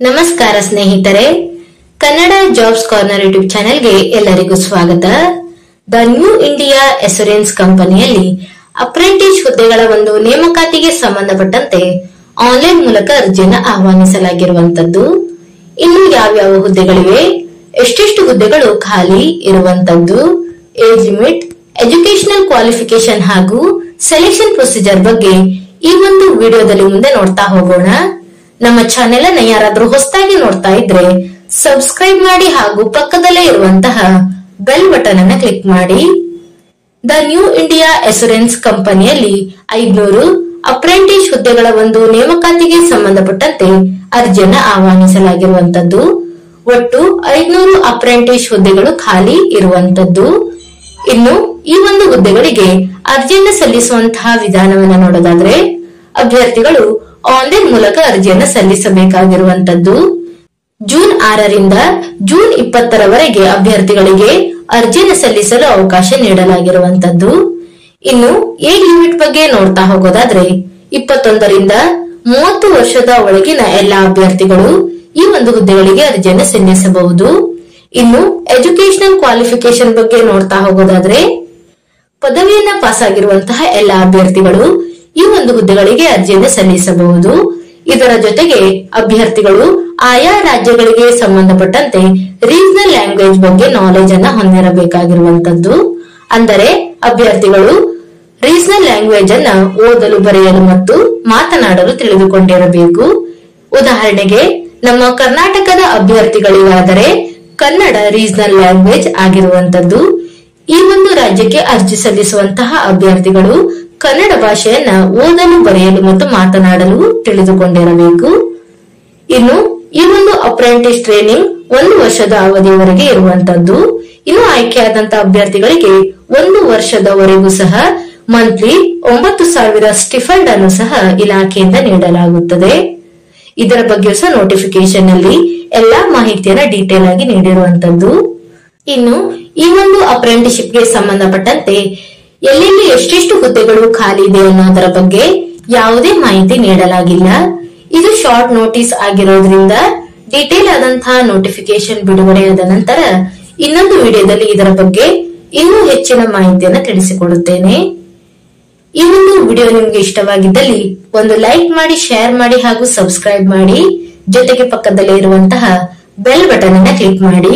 ನಮಸ್ಕಾರ ಸ್ನೇಹಿತರೆ, Kannada jobs corner YouTube ಚಾನೆಲ್ಗೆ ಎಲ್ಲರಿಗೂ ಸ್ವಾಗತ. ದ ನ್ಯೂ ಇಂಡಿಯಾ ಅಶ್ಯೂರೆನ್ಸ್ ಕಂಪನಿಯಲ್ಲಿ ಅಪ್ರೆಂಟಿಸ್ ಹುದ್ದೆಗಳ ಒಂದು ನೇಮಕಾತಿಗೆ ಸಂಬಂಧಪಟ್ಟಂತೆ ಆನ್ಲೈನ್ ಮೂಲಕ ಅರ್ಜಿಯನ್ನು ಆಹ್ವಾನಿಸಲಾಗಿರುವಂತದ್ದು. ಇನ್ನು ಯಾವ್ಯಾವ ಹುದ್ದೆಗಳಿವೆ, ಎಷ್ಟೆಷ್ಟು ಹುದ್ದೆಗಳು ಖಾಲಿ ಇರುವಂತದ್ದು, ಏಜ್ ಲಿಮಿಟ್, ಎಜುಕೇಶನಲ್ ಕ್ವಾಲಿಫಿಕೇಶನ್ ಹಾಗೂ ಸೆಲೆಕ್ಷನ್ ಪ್ರೊಸೀಜರ್ ಬಗ್ಗೆ ಈ ಒಂದು ವಿಡಿಯೋದಲ್ಲಿ ಮುಂದೆ ನೋಡ್ತಾ ಹೋಗೋಣ. ನಮ್ಮ ಚಾನೆಲ್ ಅನ್ನು ಯಾರಾದ್ರೂ ಹೊಸದಾಗಿ ನೋಡ್ತಾ ಇದ್ರೆ ಸಬ್ಸ್ಕ್ರೈಬ್ ಮಾಡಿ ಹಾಗೂ ಪಕ್ಕದಲ್ಲೇ ಇರುವಂತಹ ಬೆಲ್ ಬಟನ್ ಅನ್ನು ಕ್ಲಿಕ್ ಮಾಡಿ. ದ ನ್ಯೂ ಇಂಡಿಯಾ ಅಶ್ಯೂರೆನ್ಸ್ ಕಂಪನಿಯಲ್ಲಿ 500 ಅಪ್ರೆಂಟಿಸ್ ಹುದ್ದೆಗಳ ಒಂದು ನೇಮಕಾತಿಗೆ ಸಂಬಂಧಪಟ್ಟಂತೆ ಅರ್ಜಿಯನ್ನು ಆಹ್ವಾನಿಸಲಾಗಿರುವಂತದ್ದು. ಒಟ್ಟು 500 ಅಪ್ರೆಂಟಿಸ್ ಹುದ್ದೆಗಳು ಖಾಲಿ ಇರುವಂತದ್ದು. ಇನ್ನು ಈ ಒಂದು ಹುದ್ದೆಗಳಿಗೆ ಅರ್ಜಿಯನ್ನು ಸಲ್ಲಿಸುವಂತಹ ವಿಧಾನವನ್ನು ನೋಡೋದಾದ್ರೆ, ಅಭ್ಯರ್ಥಿಗಳು ಆನ್ಲೈನ್ ಮೂಲಕ ಅರ್ಜಿಯನ್ನು ಸಲ್ಲಿಸಬೇಕಾಗಿರುವಂತದ್ದು. ಜೂನ್ 6ರಿಂದ ಜೂನ್ 20ರವರೆಗೆ ಅಭ್ಯರ್ಥಿಗಳಿಗೆ ಅರ್ಜಿಯನ್ನು ಸಲ್ಲಿಸಲು ಅವಕಾಶ ನೀಡಲಾಗಿರುವಂತದ್ದು. ಇನ್ನು ಏಜ್ ಲಿಮಿಟ್ ಬಗ್ಗೆ ನೋಡ್ತಾ ಹೋಗೋದಾದ್ರೆ, 21ರಿಂದ 30 ವರ್ಷದ ಒಳಗಿನ ಎಲ್ಲಾ ಅಭ್ಯರ್ಥಿಗಳು ಈ ಒಂದು ಹುದ್ದೆಗಳಿಗೆ ಅರ್ಜಿಯನ್ನು ಸಲ್ಲಿಸಬಹುದು. ಇನ್ನು ಎಜುಕೇಶನಲ್ ಕ್ವಾಲಿಫಿಕೇಶನ್ ಬಗ್ಗೆ ನೋಡ್ತಾ ಹೋಗೋದಾದ್ರೆ, ಪದವಿಯನ್ನ ಪಾಸ್ ಆಗಿರುವಂತಹ ಎಲ್ಲಾ ಅಭ್ಯರ್ಥಿಗಳು ಈ ಒಂದು ಹುದ್ದೆಗಳಿಗೆ ಅರ್ಜಿಯನ್ನು ಸಲ್ಲಿಸಬಹುದು. ಇದರ ಜೊತೆಗೆ ಅಭ್ಯರ್ಥಿಗಳು ಆಯಾ ರಾಜ್ಯಗಳಿಗೆ ಸಂಬಂಧಪಟ್ಟಂತೆ ರೀಜನಲ್ ಲ್ಯಾಂಗ್ವೇಜ್ ಬಗ್ಗೆ ನಾಲೆಜ್ ಅನ್ನ ಹೊಂದಿರಬೇಕಾಗಿರುವಂತದ್ದು. ಅಂದರೆ ಅಭ್ಯರ್ಥಿಗಳು ರೀಜನಲ್ ಲ್ಯಾಂಗ್ವೇಜ್ ಅನ್ನ ಓದಲು, ಬರೆಯಲು ಮತ್ತು ಮಾತನಾಡಲು ತಿಳಿದುಕೊಂಡಿರಬೇಕು. ಉದಾಹರಣೆಗೆ ನಮ್ಮ ಕರ್ನಾಟಕದ ಅಭ್ಯರ್ಥಿಗಳಿಗಾದರೆ ಕನ್ನಡ ರೀಜನಲ್ ಲ್ಯಾಂಗ್ವೇಜ್ ಆಗಿರುವಂತದ್ದು. ಈ ಒಂದು ರಾಜ್ಯಕ್ಕೆ ಅರ್ಜಿ ಸಲ್ಲಿಸುವಂತಹ ಅಭ್ಯರ್ಥಿಗಳು ಕನ್ನಡ ಭಾಷೆಯನ್ನ ಓದಲು, ಬರೆಯಲು ಮತ್ತು ಮಾತನಾಡಲು ತಿಳಿದುಕೊಂಡಿರಬೇಕು. ಇನ್ನು ಈ ಒಂದು ಅಪ್ರೆಂಟಿಸ್ ಟ್ರೈನಿಂಗ್ 1 ವರ್ಷದ ಅವಧಿಯವರೆಗೆ ಇರುವಂತದ್ದು. ಇನ್ನು ಆಯ್ಕೆಯಾದಂತಹ ಅಭ್ಯರ್ಥಿಗಳಿಗೆ 1 ವರ್ಷದವರೆಗೂ ಸಹ ಮಂತ್ಲಿ 9,000 ಸ್ಟಿಫಂಡ್ ಅನ್ನು ಸಹ ಇಲಾಖೆಯಿಂದ ನೀಡಲಾಗುತ್ತದೆ. ಇದರ ಬಗ್ಗೆ ಸಹ ನೋಟಿಫಿಕೇಶನ್ ಅಲ್ಲಿ ಎಲ್ಲಾ ಮಾಹಿತಿಯನ್ನ ಡೀಟೇಲ್ ಆಗಿ ನೀಡಿರುವಂತದ್ದು. ಇನ್ನು ಈ ಒಂದು ಅಪ್ರೆಂಟಿಸ್ಶಿಪ್ ಗೆ ಸಂಬಂಧಪಟ್ಟಂತೆ ಎಲ್ಲೆಲ್ಲಿ ಎಷ್ಟೆಷ್ಟು ಹುದ್ದೆಗಳು ಖಾಲಿ ಇದೆ ಅನ್ನೋದರ ಬಗ್ಗೆ ಯಾವುದೇ ಮಾಹಿತಿ ನೀಡಲಾಗಿಲ್ಲ. ಇದು ಶಾರ್ಟ್ ನೋಟಿಸ್ ಆಗಿರೋದ್ರಿಂದ ಡೀಟೇಲ್ ಆದಂತಹ ನೋಟಿಫಿಕೇಶನ್ ಬಿಡುಗಡೆಯಾದ ನಂತರ ಇನ್ನೊಂದು ವಿಡಿಯೋದಲ್ಲಿ ಇದರ ಬಗ್ಗೆ ಇನ್ನೂ ಹೆಚ್ಚಿನ ಮಾಹಿತಿಯನ್ನು ತಿಳಿಸಿಕೊಡುತ್ತೇನೆ. ಈ ಒಂದು ವಿಡಿಯೋ ನಿಮ್ಗೆ ಇಷ್ಟವಾಗಿದ್ದಲ್ಲಿ ಒಂದು ಲೈಕ್ ಮಾಡಿ, ಶೇರ್ ಮಾಡಿ ಹಾಗೂ ಸಬ್ಸ್ಕ್ರೈಬ್ ಮಾಡಿ. ಜೊತೆಗೆ ಪಕ್ಕದಲ್ಲೇ ಇರುವಂತಹ ಬೆಲ್ ಬಟನ್ ಅನ್ನ ಕ್ಲಿಕ್ ಮಾಡಿ.